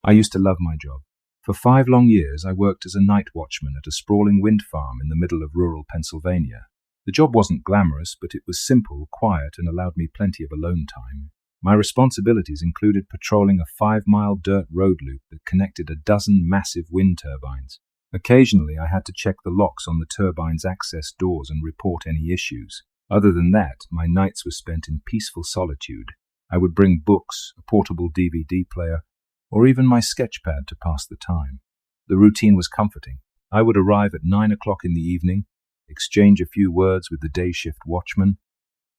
I used to love my job. For 5 long years, I worked as a night watchman at a sprawling wind farm in the middle of rural Pennsylvania. The job wasn't glamorous, but it was simple, quiet, and allowed me plenty of alone time. My responsibilities included patrolling a 5-mile dirt road loop that connected a dozen massive wind turbines. Occasionally, I had to check the locks on the turbines' access doors and report any issues. Other than that, my nights were spent in peaceful solitude. I would bring books, a portable DVD player, or even my sketchpad to pass the time. The routine was comforting. I would arrive at 9 o'clock in the evening, exchange a few words with the day shift watchman,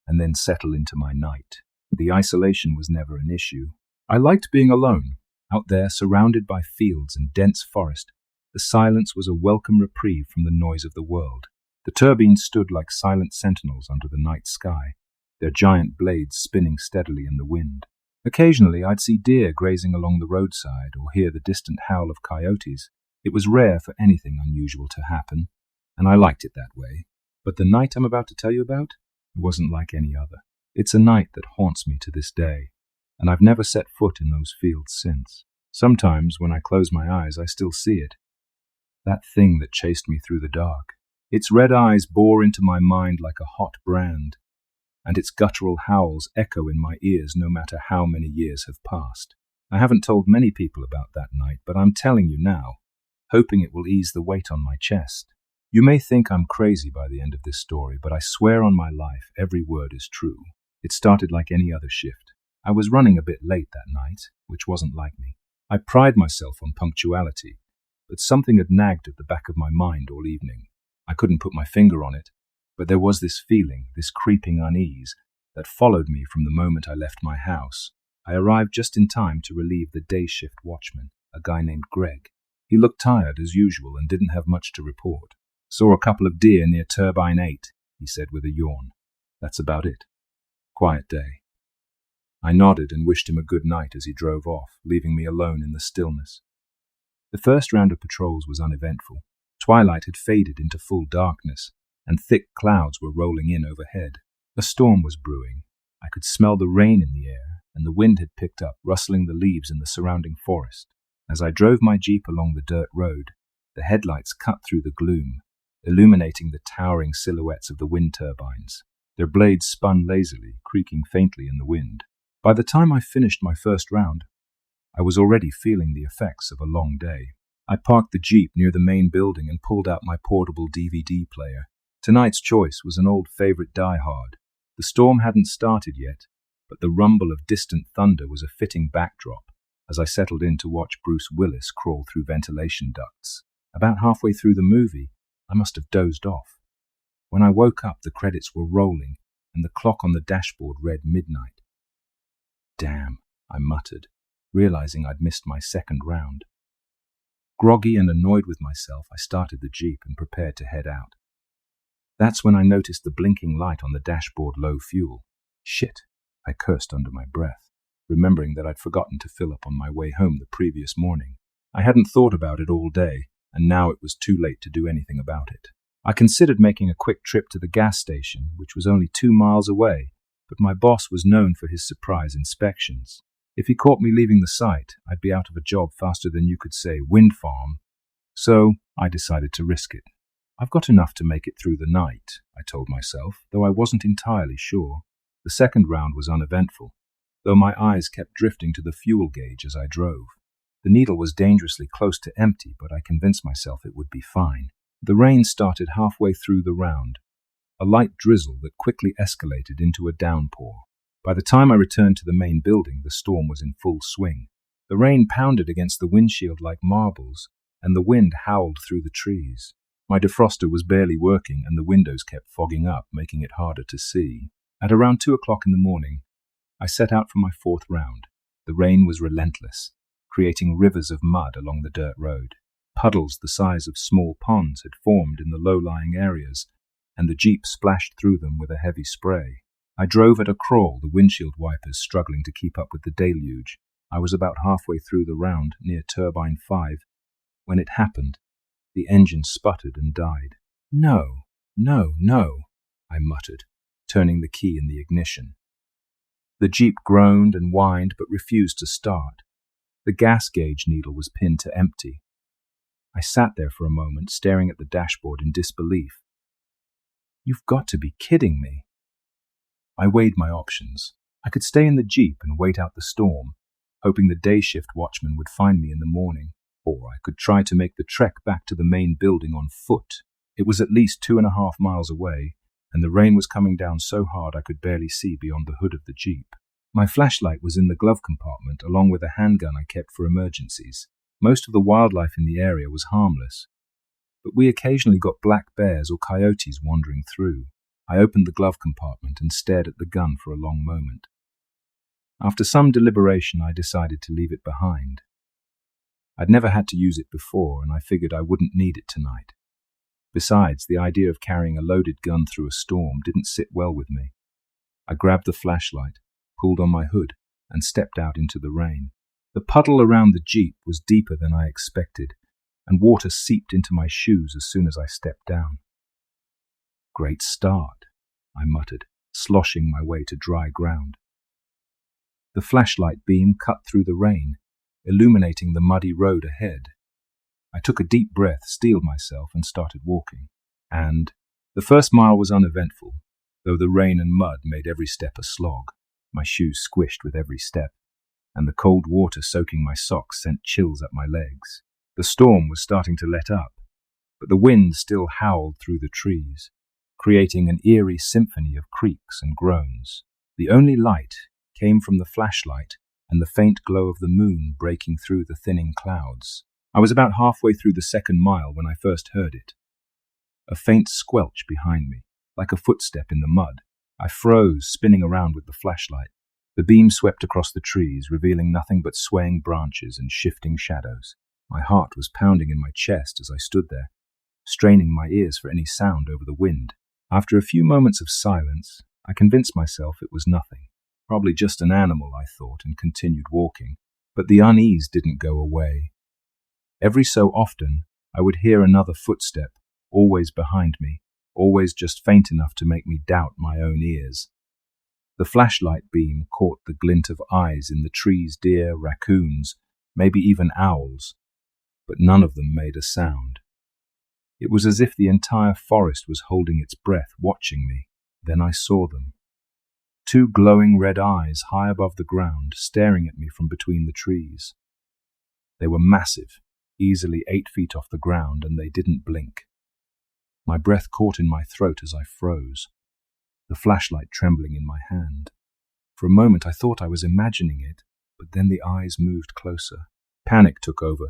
and then settle into my night. The isolation was never an issue. I liked being alone, out there surrounded by fields and dense forest. The silence was a welcome reprieve from the noise of the world. The turbines stood like silent sentinels under the night sky, their giant blades spinning steadily in the wind. Occasionally I'd see deer grazing along the roadside or hear the distant howl of coyotes. It was rare for anything unusual to happen, and I liked it that way. But the night I'm about to tell you about wasn't like any other. It's a night that haunts me to this day, and I've never set foot in those fields since. Sometimes when I close my eyes, I still see it. That thing that chased me through the dark. Its red eyes bore into my mind like a hot brand, and its guttural howls echo in my ears no matter how many years have passed. I haven't told many people about that night, but I'm telling you now, hoping it will ease the weight on my chest. You may think I'm crazy by the end of this story, but I swear on my life every word is true. It started like any other shift. I was running a bit late that night, which wasn't like me. I pride myself on punctuality, but something had nagged at the back of my mind all evening. I couldn't put my finger on it, but there was this feeling, this creeping unease, that followed me from the moment I left my house. I arrived just in time to relieve the day shift watchman, a guy named Greg. He looked tired as usual and didn't have much to report. Saw a couple of deer near Turbine 8, he said with a yawn. That's about it. Quiet day. I nodded and wished him a good night as he drove off, leaving me alone in the stillness. The first round of patrols was uneventful. Twilight had faded into full darkness, and thick clouds were rolling in overhead. A storm was brewing. I could smell the rain in the air, and the wind had picked up, rustling the leaves in the surrounding forest. As I drove my jeep along the dirt road, the headlights cut through the gloom, illuminating the towering silhouettes of the wind turbines. Their blades spun lazily, creaking faintly in the wind. By the time I finished my first round, I was already feeling the effects of a long day. I parked the jeep near the main building and pulled out my portable DVD player. Tonight's choice was an old favorite, Die Hard. The storm hadn't started yet, but the rumble of distant thunder was a fitting backdrop as I settled in to watch Bruce Willis crawl through ventilation ducts. About halfway through the movie, I must have dozed off. When I woke up, the credits were rolling, and the clock on the dashboard read midnight. Damn, I muttered, realizing I'd missed my second round. Groggy and annoyed with myself, I started the jeep and prepared to head out. That's when I noticed the blinking light on the dashboard low fuel. Shit, I cursed under my breath, remembering that I'd forgotten to fill up on my way home the previous morning. I hadn't thought about it all day, and now it was too late to do anything about it. I considered making a quick trip to the gas station, which was only 2 miles away, but my boss was known for his surprise inspections. If he caught me leaving the site, I'd be out of a job faster than you could say wind farm. So I decided to risk it. I've got enough to make it through the night, I told myself, though I wasn't entirely sure. The second round was uneventful, though my eyes kept drifting to the fuel gauge as I drove. The needle was dangerously close to empty, but I convinced myself it would be fine. The rain started halfway through the round, a light drizzle that quickly escalated into a downpour. By the time I returned to the main building, the storm was in full swing. The rain pounded against the windshield like marbles, and the wind howled through the trees. My defroster was barely working, and the windows kept fogging up, making it harder to see. At around 2 o'clock in the morning, I set out for my fourth round. The rain was relentless, creating rivers of mud along the dirt road. Puddles the size of small ponds had formed in the low-lying areas, and the jeep splashed through them with a heavy spray. I drove at a crawl, the windshield wipers struggling to keep up with the deluge. I was about halfway through the round, near Turbine 5, when it happened. The engine sputtered and died. No, I muttered, turning the key in the ignition. The jeep groaned and whined but refused to start. The gas gauge needle was pinned to empty. I sat there for a moment, staring at the dashboard in disbelief. You've got to be kidding me. I weighed my options. I could stay in the Jeep and wait out the storm, hoping the day shift watchman would find me in the morning, or I could try to make the trek back to the main building on foot. It was at least 2.5 miles away, and the rain was coming down so hard I could barely see beyond the hood of the Jeep. My flashlight was in the glove compartment, along with a handgun I kept for emergencies. Most of the wildlife in the area was harmless, but we occasionally got black bears or coyotes wandering through. I opened the glove compartment and stared at the gun for a long moment. After some deliberation, I decided to leave it behind. I'd never had to use it before, and I figured I wouldn't need it tonight. Besides, the idea of carrying a loaded gun through a storm didn't sit well with me. I grabbed the flashlight, pulled on my hood, and stepped out into the rain. The puddle around the Jeep was deeper than I expected, and water seeped into my shoes as soon as I stepped down. Great start, I muttered, sloshing my way to dry ground. The flashlight beam cut through the rain, illuminating the muddy road ahead. I took a deep breath, steeled myself, and started walking. And the first mile was uneventful, though the rain and mud made every step a slog. My shoes squished with every step, and the cold water soaking my socks sent chills up my legs. The storm was starting to let up, but the wind still howled through the trees, creating an eerie symphony of creaks and groans. The only light came from the flashlight and the faint glow of the moon breaking through the thinning clouds. I was about halfway through the second mile when I first heard it. A faint squelch behind me, like a footstep in the mud. I froze, spinning around with the flashlight. The beam swept across the trees, revealing nothing but swaying branches and shifting shadows. My heart was pounding in my chest as I stood there, straining my ears for any sound over the wind. After a few moments of silence, I convinced myself it was nothing. Probably just an animal, I thought, and continued walking. But the unease didn't go away. Every so often, I would hear another footstep, always behind me, always just faint enough to make me doubt my own ears. The flashlight beam caught the glint of eyes in the trees, deer, raccoons, maybe even owls, but none of them made a sound. It was as if the entire forest was holding its breath, watching me. Then I saw them. 2 glowing red eyes high above the ground, staring at me from between the trees. They were massive, easily 8 feet off the ground, and they didn't blink. My breath caught in my throat as I froze, the flashlight trembling in my hand. For a moment I thought I was imagining it, but then the eyes moved closer. Panic took over.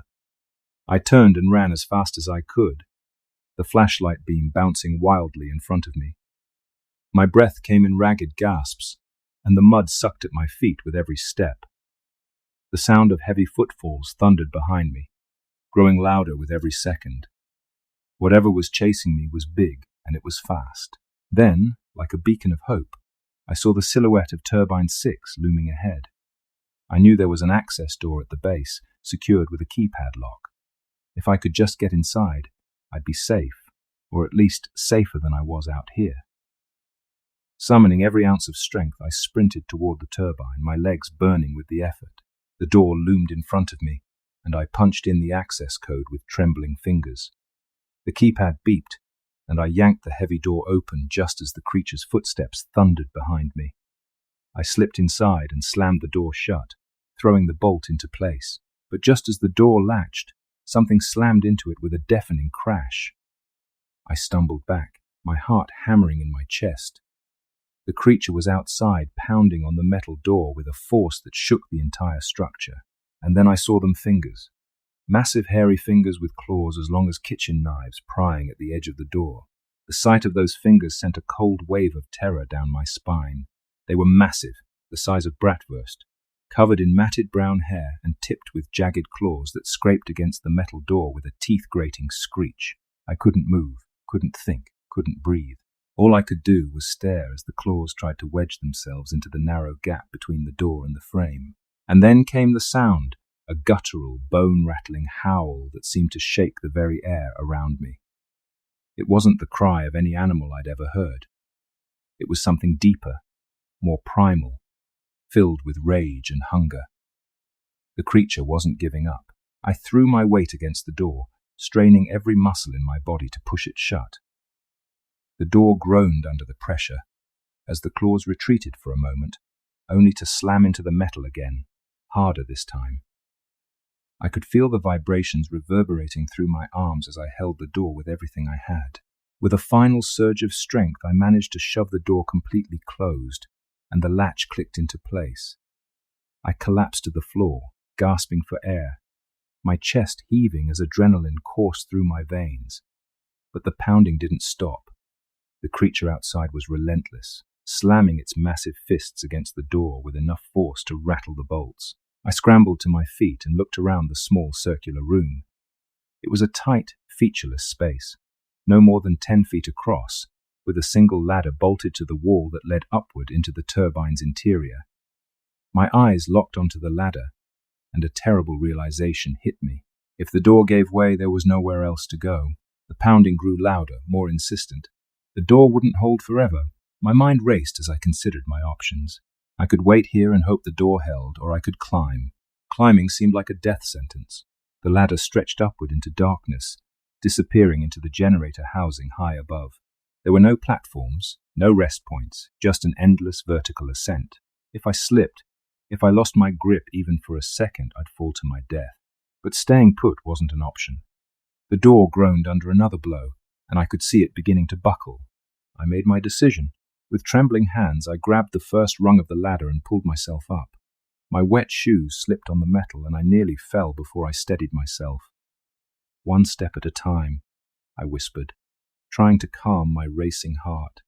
I turned and ran as fast as I could, the flashlight beam bouncing wildly in front of me. My breath came in ragged gasps, and the mud sucked at my feet with every step. The sound of heavy footfalls thundered behind me, growing louder with every second. Whatever was chasing me was big, and it was fast. Then, like a beacon of hope, I saw the silhouette of Turbine 6 looming ahead. I knew there was an access door at the base, secured with a keypad lock. If I could just get inside, I'd be safe, or at least safer than I was out here. Summoning every ounce of strength, I sprinted toward the turbine, my legs burning with the effort. The door loomed in front of me, and I punched in the access code with trembling fingers. The keypad beeped, and I yanked the heavy door open just as the creature's footsteps thundered behind me. I slipped inside and slammed the door shut, throwing the bolt into place. But just as the door latched, something slammed into it with a deafening crash. I stumbled back, my heart hammering in my chest. The creature was outside, pounding on the metal door with a force that shook the entire structure. And then I saw them fingers. Massive hairy fingers with claws as long as kitchen knives prying at the edge of the door. The sight of those fingers sent a cold wave of terror down my spine. They were massive, the size of bratwurst, covered in matted brown hair and tipped with jagged claws that scraped against the metal door with a teeth-grating screech. I couldn't move, couldn't think, couldn't breathe. All I could do was stare as the claws tried to wedge themselves into the narrow gap between the door and the frame. And then came the sound, a guttural, bone-rattling howl that seemed to shake the very air around me. It wasn't the cry of any animal I'd ever heard. It was something deeper, more primal, filled with rage and hunger. The creature wasn't giving up. I threw my weight against the door, straining every muscle in my body to push it shut. The door groaned under the pressure as the claws retreated for a moment, only to slam into the metal again, harder this time. I could feel the vibrations reverberating through my arms as I held the door with everything I had. With a final surge of strength, I managed to shove the door completely closed, and the latch clicked into place. I collapsed to the floor, gasping for air, my chest heaving as adrenaline coursed through my veins. But the pounding didn't stop. The creature outside was relentless, slamming its massive fists against the door with enough force to rattle the bolts. I scrambled to my feet and looked around the small circular room. It was a tight, featureless space, no more than 10 feet across, with a single ladder bolted to the wall that led upward into the turbine's interior. My eyes locked onto the ladder, and a terrible realization hit me. If the door gave way, there was nowhere else to go. The pounding grew louder, more insistent. The door wouldn't hold forever. My mind raced as I considered my options. I could wait here and hope the door held, or I could climb. Climbing seemed like a death sentence. The ladder stretched upward into darkness, disappearing into the generator housing high above. There were no platforms, no rest points, just an endless vertical ascent. If I slipped, if I lost my grip even for a second, I'd fall to my death. But staying put wasn't an option. The door groaned under another blow, and I could see it beginning to buckle. I made my decision. With trembling hands, I grabbed the first rung of the ladder and pulled myself up. My wet shoes slipped on the metal, and I nearly fell before I steadied myself. "One step at a time," I whispered, trying to calm my racing heart.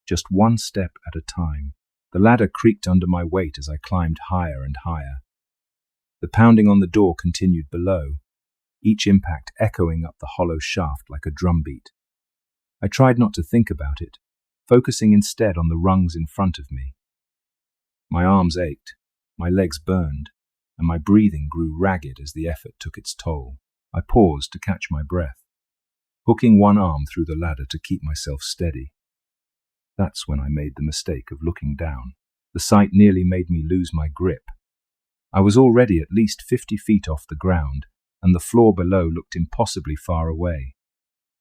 Just one step at a time. The ladder creaked under my weight as I climbed higher and higher. The pounding on the door continued below, each impact echoing up the hollow shaft like a drumbeat. I tried not to think about it, focusing instead on the rungs in front of me. My arms ached, my legs burned, and my breathing grew ragged as the effort took its toll. I paused to catch my breath, hooking one arm through the ladder to keep myself steady. That's when I made the mistake of looking down. The sight nearly made me lose my grip. I was already at least 50 feet off the ground, and the floor below looked impossibly far away.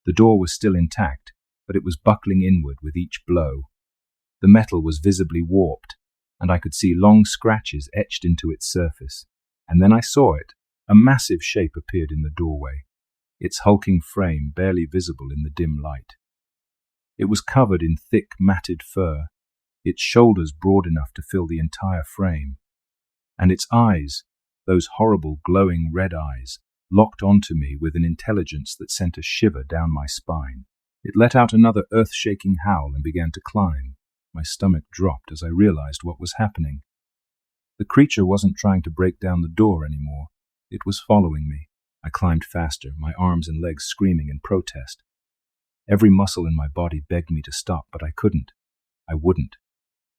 The door was still intact, but it was buckling inward with each blow. The metal was visibly warped, and I could see long scratches etched into its surface. And then I saw it. A massive shape appeared in the doorway, its hulking frame barely visible in the dim light. It was covered in thick, matted fur, its shoulders broad enough to fill the entire frame. And its eyes, those horrible glowing red eyes, locked onto me with an intelligence that sent a shiver down my spine. It let out another earth-shaking howl and began to climb. My stomach dropped as I realized what was happening. The creature wasn't trying to break down the door anymore. It was following me. I climbed faster, my arms and legs screaming in protest. Every muscle in my body begged me to stop, but I couldn't. I wouldn't.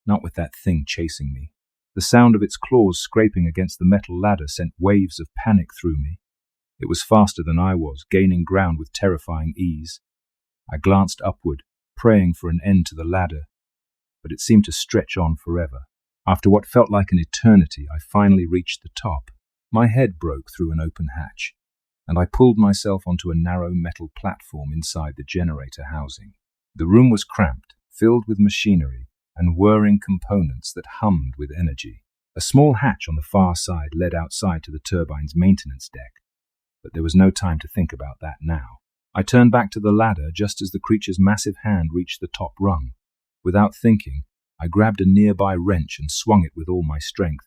Not with that thing chasing me. The sound of its claws scraping against the metal ladder sent waves of panic through me. It was faster than I was, gaining ground with terrifying ease. I glanced upward, praying for an end to the ladder, but it seemed to stretch on forever. After what felt like an eternity, I finally reached the top. My head broke through an open hatch, and I pulled myself onto a narrow metal platform inside the generator housing. The room was cramped, filled with machinery and whirring components that hummed with energy. A small hatch on the far side led outside to the turbine's maintenance deck, but there was no time to think about that now. I turned back to the ladder just as the creature's massive hand reached the top rung. Without thinking, I grabbed a nearby wrench and swung it with all my strength.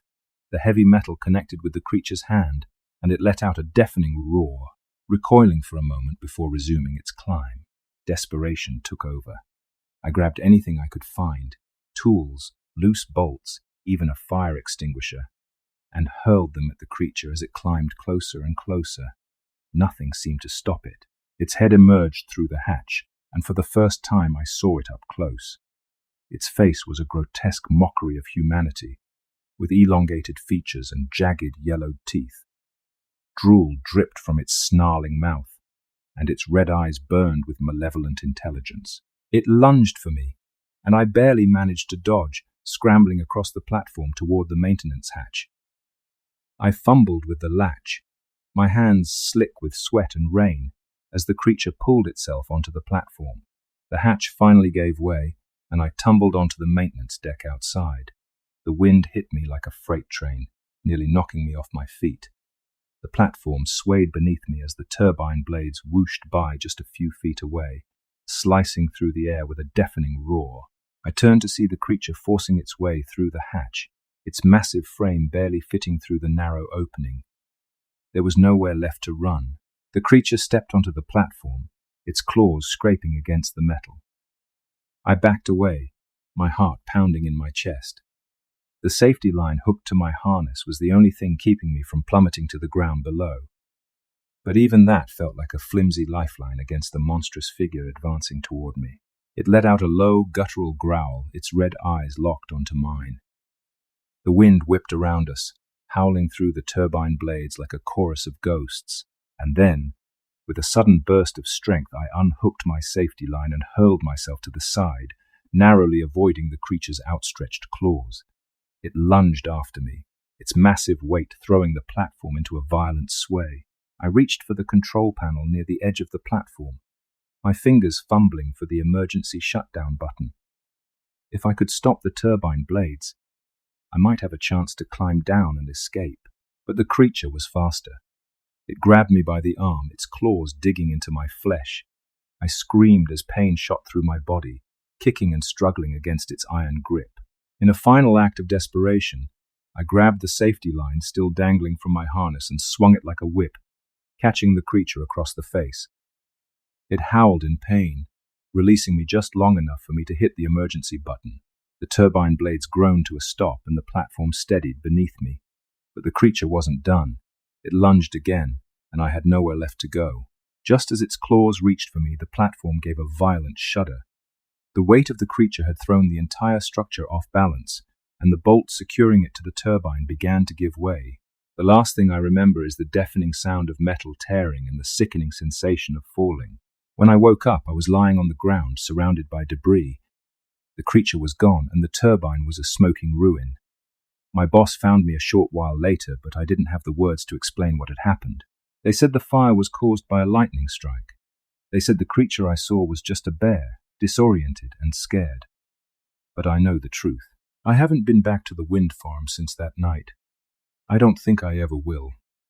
The heavy metal connected with the creature's hand, and it let out a deafening roar, recoiling for a moment before resuming its climb. Desperation took over. I grabbed anything I could find, tools, loose bolts, even a fire extinguisher, and hurled them at the creature as it climbed closer and closer. Nothing seemed to stop it. Its head emerged through the hatch, and for the first time I saw it up close. Its face was a grotesque mockery of humanity, with elongated features and jagged yellowed teeth. Drool dripped from its snarling mouth, and its red eyes burned with malevolent intelligence. It lunged for me, and I barely managed to dodge, scrambling across the platform toward the maintenance hatch. I fumbled with the latch, my hands slick with sweat and rain, as the creature pulled itself onto the platform. The hatch finally gave way, and I tumbled onto the maintenance deck outside. The wind hit me like a freight train, nearly knocking me off my feet. The platform swayed beneath me as the turbine blades whooshed by just a few feet away, slicing through the air with a deafening roar. I turned to see the creature forcing its way through the hatch, its massive frame barely fitting through the narrow opening. There was nowhere left to run. The creature stepped onto the platform, its claws scraping against the metal. I backed away, my heart pounding in my chest. The safety line hooked to my harness was the only thing keeping me from plummeting to the ground below. But even that felt like a flimsy lifeline against the monstrous figure advancing toward me. It let out a low, guttural growl, its red eyes locked onto mine. The wind whipped around us, howling through the turbine blades like a chorus of ghosts, and then, with a sudden burst of strength, I unhooked my safety line and hurled myself to the side, narrowly avoiding the creature's outstretched claws. It lunged after me, its massive weight throwing the platform into a violent sway. I reached for the control panel near the edge of the platform, my fingers fumbling for the emergency shutdown button. If I could stop the turbine blades, I might have a chance to climb down and escape, but the creature was faster. It grabbed me by the arm, its claws digging into my flesh. I screamed as pain shot through my body, kicking and struggling against its iron grip. In a final act of desperation, I grabbed the safety line still dangling from my harness and swung it like a whip, catching the creature across the face. It howled in pain, releasing me just long enough for me to hit the emergency button. The turbine blades groaned to a stop and the platform steadied beneath me. But the creature wasn't done. It lunged again, and I had nowhere left to go. Just as its claws reached for me, the platform gave a violent shudder. The weight of the creature had thrown the entire structure off balance, and the bolts securing it to the turbine began to give way. The last thing I remember is the deafening sound of metal tearing and the sickening sensation of falling. When I woke up, I was lying on the ground, surrounded by debris. The creature was gone, and the turbine was a smoking ruin. My boss found me a short while later, but I didn't have the words to explain what had happened. They said the fire was caused by a lightning strike. They said the creature I saw was just a bear, disoriented and scared. But I know the truth. I haven't been back to the wind farm since that night. I don't think I ever will.